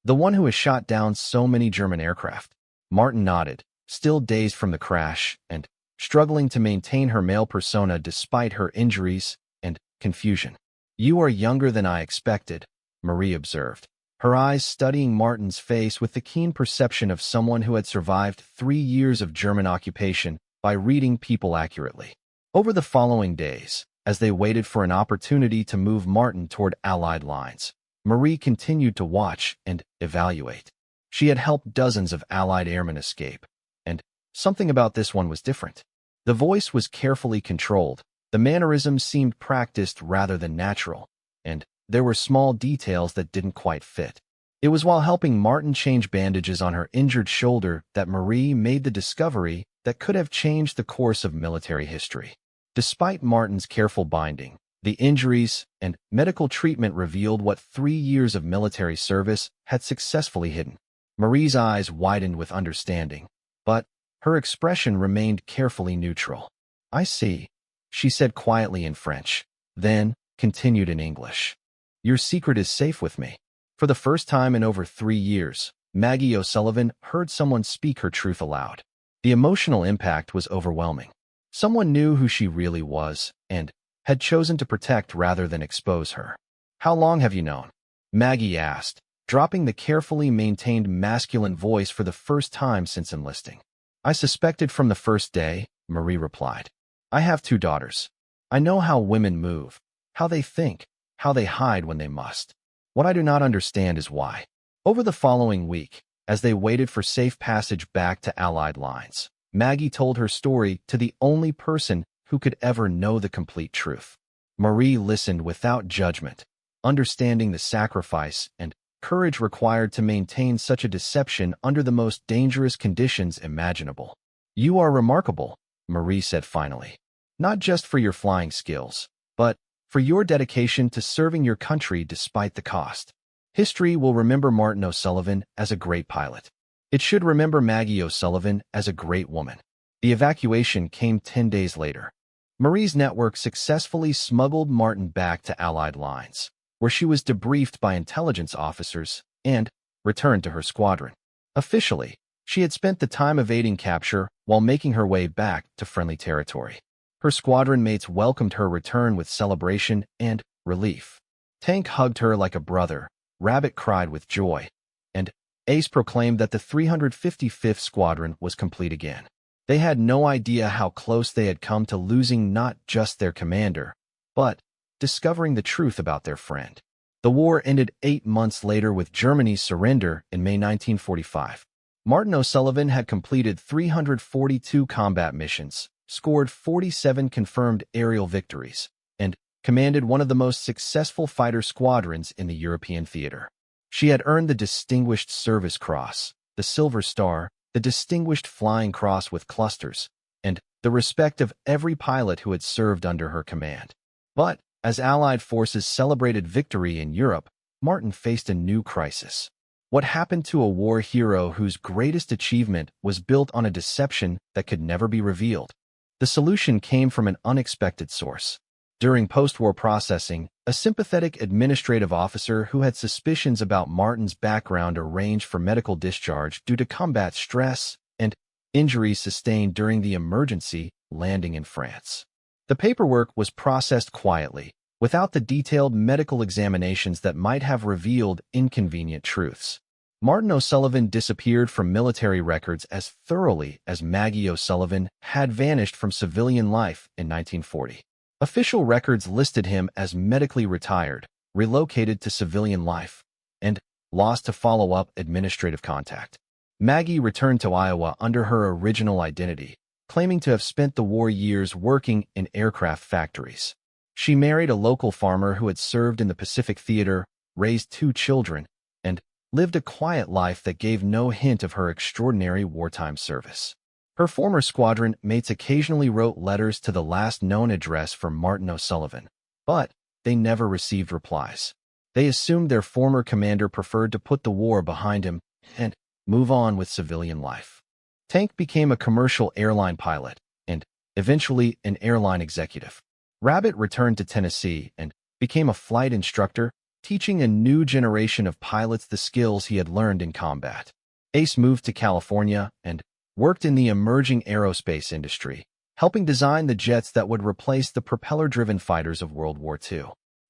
"The one who has shot down so many German aircraft." Martin nodded, still dazed from the crash and struggling to maintain her male persona despite her injuries and confusion. "You are younger than I expected," Marie observed, her eyes studying Martin's face with the keen perception of someone who had survived 3 years of German occupation by reading people accurately. Over the following days, as they waited for an opportunity to move Martin toward Allied lines, Marie continued to watch and evaluate. She had helped dozens of Allied airmen escape, and something about this one was different. The voice was carefully controlled, the mannerisms seemed practiced rather than natural, and there were small details that didn't quite fit. It was while helping Martin change bandages on her injured shoulder that Marie made the discovery that could have changed the course of military history. Despite Martin's careful binding, the injuries and medical treatment revealed what 3 years of military service had successfully hidden. Marie's eyes widened with understanding, but her expression remained carefully neutral. "I see," she said quietly in French, then continued in English. "Your secret is safe with me." For the first time in over 3 years, Maggie O'Sullivan heard someone speak her truth aloud. The emotional impact was overwhelming. Someone knew who she really was and had chosen to protect rather than expose her. "How long have you known?" Maggie asked, dropping the carefully maintained masculine voice for the first time since enlisting. "I suspected from the first day," Marie replied. "I have 2 daughters. I know how women move, how they think, how they hide when they must. What I do not understand is why." Over the following week, as they waited for safe passage back to Allied lines, Maggie told her story to the only person who could ever know the complete truth. Marie listened without judgment, understanding the sacrifice and courage required to maintain such a deception under the most dangerous conditions imaginable. "You are remarkable," Marie said finally, "not just for your flying skills, but for your dedication to serving your country despite the cost. History will remember Martin O'Sullivan as a great pilot. It should remember Maggie O'Sullivan as a great woman." The evacuation came 10 days later. Marie's network successfully smuggled Martin back to Allied lines, where she was debriefed by intelligence officers and returned to her squadron. Officially, she had spent the time evading capture while making her way back to friendly territory. Her squadron mates welcomed her return with celebration and relief. Tank hugged her like a brother, Rabbit cried with joy, and Ace proclaimed that the 355th Squadron was complete again. They had no idea how close they had come to losing not just their commander, but discovering the truth about their friend. The war ended 8 months later with Germany's surrender in May 1945. Martin O'Sullivan had completed 342 combat missions, scored 47 confirmed aerial victories, and commanded one of the most successful fighter squadrons in the European theater. She had earned the Distinguished Service Cross, the Silver Star, the Distinguished Flying Cross with clusters, and the respect of every pilot who had served under her command. But, as Allied forces celebrated victory in Europe, Martin faced a new crisis. What happened to a war hero whose greatest achievement was built on a deception that could never be revealed? The solution came from an unexpected source. During post-war processing, a sympathetic administrative officer who had suspicions about Martin's background arranged for medical discharge due to combat stress and injuries sustained during the emergency landing in France. The paperwork was processed quietly, without the detailed medical examinations that might have revealed inconvenient truths. Martin O'Sullivan disappeared from military records as thoroughly as Maggie O'Sullivan had vanished from civilian life in 1940. Official records listed him as medically retired, relocated to civilian life, and lost to follow-up administrative contact. Maggie returned to Iowa under her original identity, claiming to have spent the war years working in aircraft factories. She married a local farmer who had served in the Pacific Theater, raised 2 children, and lived a quiet life that gave no hint of her extraordinary wartime service. Her former squadron mates occasionally wrote letters to the last known address for Martin O'Sullivan, but they never received replies. They assumed their former commander preferred to put the war behind him and move on with civilian life. Tank became a commercial airline pilot and, eventually, an airline executive. Rabbit returned to Tennessee and became a flight instructor, teaching a new generation of pilots the skills he had learned in combat. Ace moved to California and worked in the emerging aerospace industry, helping design the jets that would replace the propeller-driven fighters of World War II.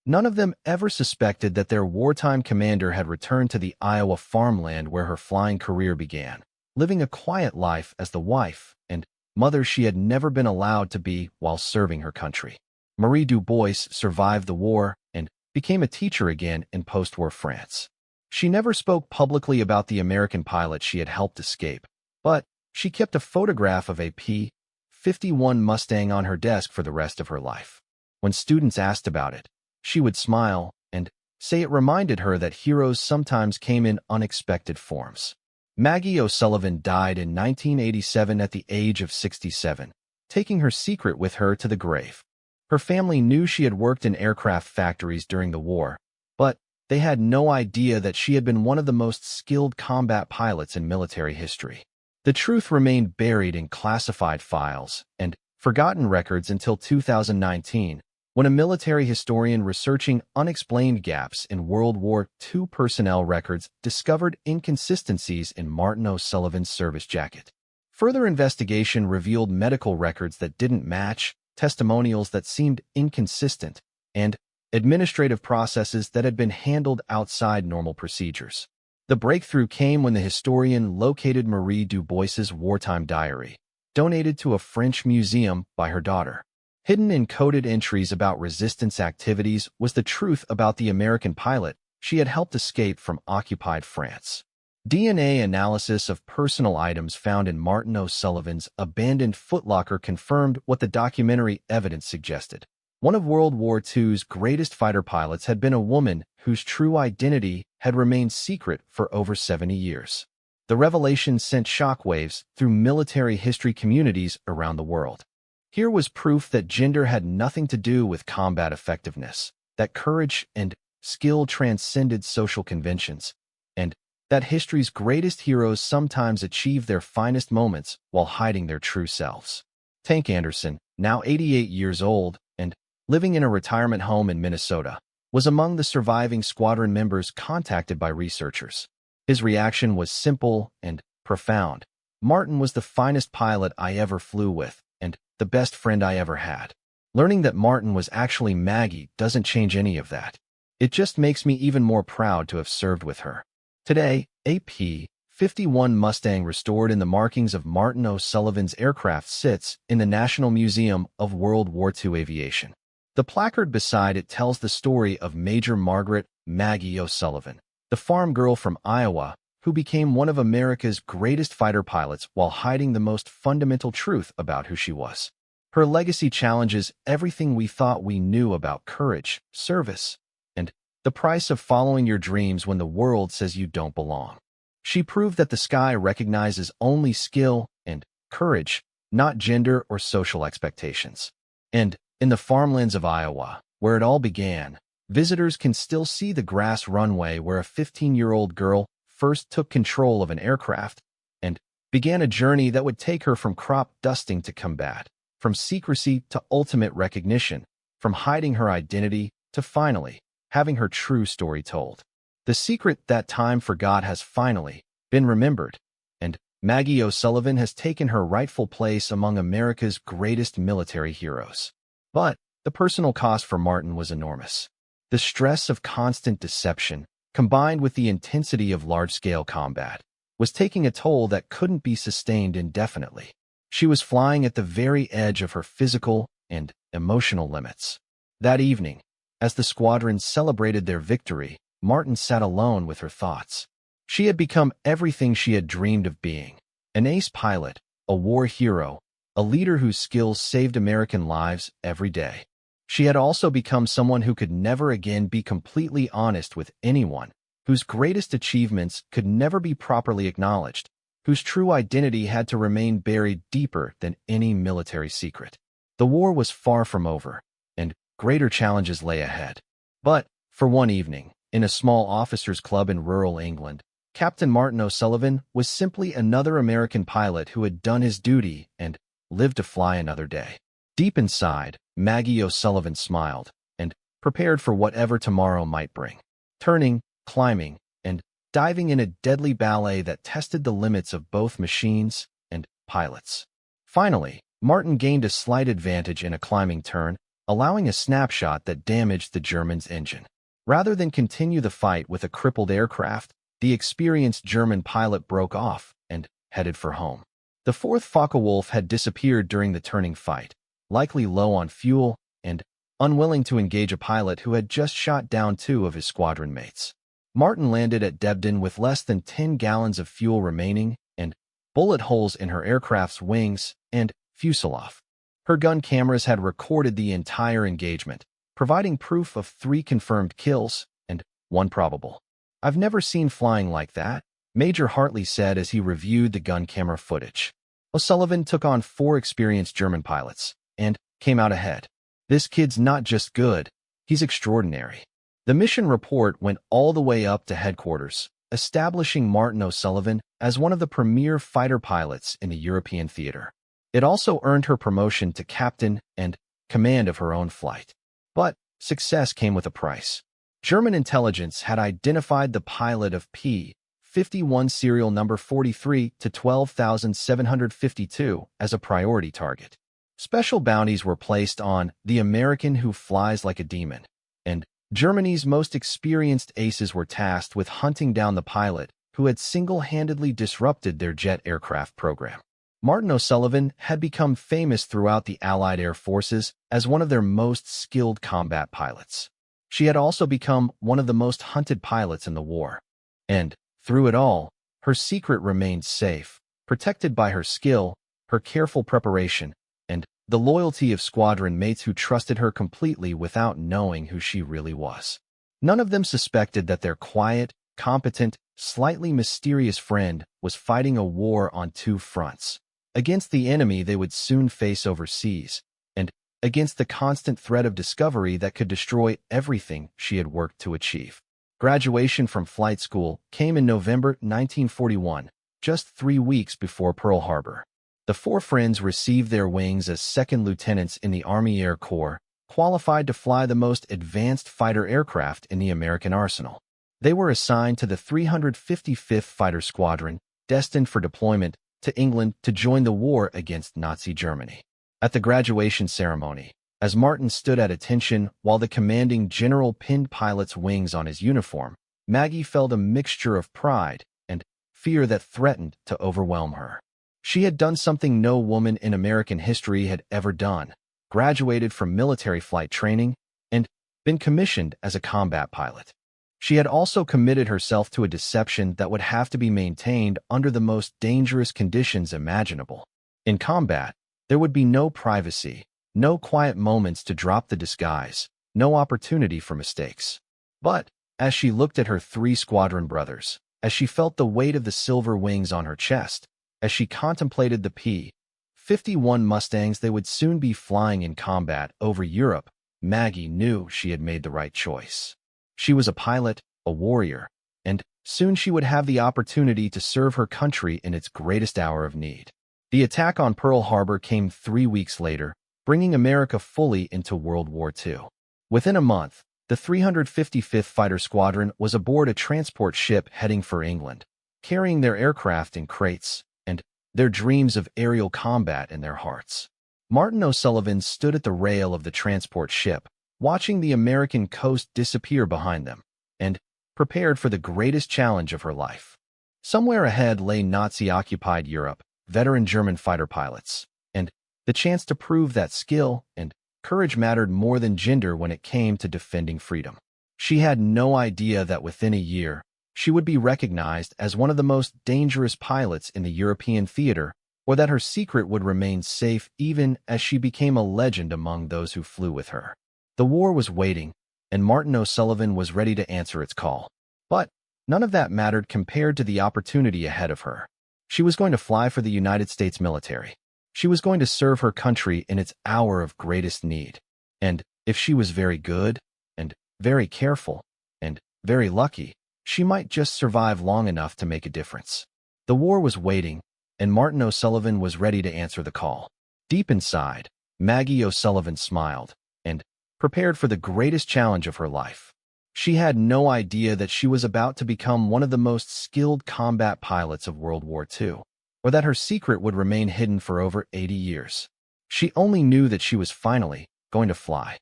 None of them ever suspected that their wartime commander had returned to the Iowa farmland where her flying career began, living a quiet life as the wife and mother she had never been allowed to be while serving her country. Marie Dubois survived the war and became a teacher again in post-war France. She never spoke publicly about the American pilot she had helped escape, but she kept a photograph of a P-51 Mustang on her desk for the rest of her life. When students asked about it, she would smile and say it reminded her that heroes sometimes came in unexpected forms. Maggie O'Sullivan died in 1987 at the age of 67, taking her secret with her to the grave. Her family knew she had worked in aircraft factories during the war, but they had no idea that she had been one of the most skilled combat pilots in military history. The truth remained buried in classified files and forgotten records until 2019, when a military historian researching unexplained gaps in World War II personnel records discovered inconsistencies in Martin O'Sullivan's service jacket. Further investigation revealed medical records that didn't match, testimonials that seemed inconsistent, and administrative processes that had been handled outside normal procedures. The breakthrough came when the historian located Marie Dubois's wartime diary, donated to a French museum by her daughter. Hidden in coded entries about resistance activities was the truth about the American pilot she had helped escape from occupied France. DNA analysis of personal items found in Martin O'Sullivan's abandoned footlocker confirmed what the documentary evidence suggested. One of World War II's greatest fighter pilots had been a woman whose true identity had remained secret for over 70 years. The revelation sent shockwaves through military history communities around the world. Here was proof that gender had nothing to do with combat effectiveness, that courage and skill transcended social conventions, and that history's greatest heroes sometimes achieved their finest moments while hiding their true selves. Tank Anderson, now 88 years old and living in a retirement home in Minnesota, was among the surviving squadron members contacted by researchers. His reaction was simple and profound. Martin was the finest pilot I ever flew with, and the best friend I ever had. Learning that Martin was actually Maggie doesn't change any of that. It just makes me even more proud to have served with her. Today, a P-51 Mustang restored in the markings of Martin O'Sullivan's aircraft sits in the National Museum of World War II Aviation. The placard beside it tells the story of Major Margaret Maggie O'Sullivan, the farm girl from Iowa who became one of America's greatest fighter pilots while hiding the most fundamental truth about who she was. Her legacy challenges everything we thought we knew about courage, service, and the price of following your dreams when the world says you don't belong. She proved that the sky recognizes only skill and courage, not gender or social expectations. And in the farmlands of Iowa, where it all began, visitors can still see the grass runway where a 15-year-old girl first took control of an aircraft and began a journey that would take her from crop dusting to combat, from secrecy to ultimate recognition, from hiding her identity to finally having her true story told. The secret that time forgot has finally been remembered, and Maggie O'Sullivan has taken her rightful place among America's greatest military heroes. But the personal cost for Martin was enormous. The stress of constant deception, combined with the intensity of large-scale combat, was taking a toll that couldn't be sustained indefinitely. She was flying at the very edge of her physical and emotional limits. That evening, as the squadron celebrated their victory, Martin sat alone with her thoughts. She had become everything she had dreamed of being: an ace pilot, a war hero, a leader whose skills saved American lives every day. She had also become someone who could never again be completely honest with anyone, whose greatest achievements could never be properly acknowledged, whose true identity had to remain buried deeper than any military secret. The war was far from over, and greater challenges lay ahead. But, for one evening, in a small officers' club in rural England, Captain Martin O'Sullivan was simply another American pilot who had done his duty and lived to fly another day. Deep inside, Maggie O'Sullivan smiled and prepared for whatever tomorrow might bring. Turning, climbing, and diving in a deadly ballet that tested the limits of both machines and pilots. Finally, Martin gained a slight advantage in a climbing turn, allowing a snapshot that damaged the German's engine. Rather than continue the fight with a crippled aircraft, the experienced German pilot broke off and headed for home. The fourth Focke-Wulf had disappeared during the turning fight, likely low on fuel and unwilling to engage a pilot who had just shot down 2 of his squadron mates. Martin landed at Debden with less than 10 gallons of fuel remaining and bullet holes in her aircraft's wings and fuselage. Her gun cameras had recorded the entire engagement, providing proof of 3 confirmed kills and 1 probable. "I've never seen flying like that," Major Hartley said as he reviewed the gun camera footage. O'Sullivan took on 4 experienced German pilots and came out ahead. "This kid's not just good, he's extraordinary." The mission report went all the way up to headquarters, establishing Martin O'Sullivan as one of the premier fighter pilots in the European theater. It also earned her promotion to captain and command of her own flight. But success came with a price. German intelligence had identified the pilot of P-51 serial number 43 to 12,752 as a priority target. Special bounties were placed on the American who flies like a demon, and Germany's most experienced aces were tasked with hunting down the pilot who had single-handedly disrupted their jet aircraft program. Martin O'Sullivan had become famous throughout the Allied air forces as one of their most skilled combat pilots. She had also become one of the most hunted pilots in the war. And, through it all, her secret remained safe, protected by her skill, her careful preparation, and the loyalty of squadron mates who trusted her completely without knowing who she really was. None of them suspected that their quiet, competent, slightly mysterious friend was fighting a war on 2 fronts: against the enemy they would soon face overseas, and against the constant threat of discovery that could destroy everything she had worked to achieve. Graduation from flight school came in November 1941, just 3 weeks before Pearl Harbor. The 4 friends received their wings as second lieutenants in the Army Air Corps, qualified to fly the most advanced fighter aircraft in the American arsenal. They were assigned to the 355th Fighter Squadron, destined for deployment to England to join the war against Nazi Germany. At the graduation ceremony, as Martin stood at attention while the commanding general pinned pilot's wings on his uniform, Maggie felt a mixture of pride and fear that threatened to overwhelm her. She had done something no woman in American history had ever done: graduated from military flight training and been commissioned as a combat pilot. She had also committed herself to a deception that would have to be maintained under the most dangerous conditions imaginable. In combat, There would be no privacy, no quiet moments to drop the disguise, no opportunity for mistakes. But, as she looked at her 3 squadron brothers, as she felt the weight of the silver wings on her chest, as she contemplated the P-51 Mustangs they would soon be flying in combat over Europe, Maggie knew she had made the right choice. She was a pilot, a warrior, and soon she would have the opportunity to serve her country in its greatest hour of need. The attack on Pearl Harbor came 3 weeks later, bringing America fully into World War II. Within a month, the 355th Fighter Squadron was aboard a transport ship heading for England, carrying their aircraft in crates and their dreams of aerial combat in their hearts. Martin O'Sullivan stood at the rail of the transport ship, watching the American coast disappear behind them, and prepared for the greatest challenge of her life. Somewhere ahead lay Nazi-occupied Europe, veteran German fighter pilots, and the chance to prove that skill and courage mattered more than gender when it came to defending freedom. She had no idea that within a year, she would be recognized as one of the most dangerous pilots in the European theater, or that her secret would remain safe even as she became a legend among those who flew with her. The war was waiting, and Martin O'Sullivan was ready to answer its call. But none of that mattered compared to the opportunity ahead of her. She was going to fly for the United States military. She was going to serve her country in its hour of greatest need. And if she was very good, and very careful, and very lucky, she might just survive long enough to make a difference. The war was waiting, and Martin O'Sullivan was ready to answer the call. Deep inside, Maggie O'Sullivan smiled, and prepared for the greatest challenge of her life. She had no idea that she was about to become one of the most skilled combat pilots of World War II, or that her secret would remain hidden for over 80 years. She only knew that she was finally going to fly.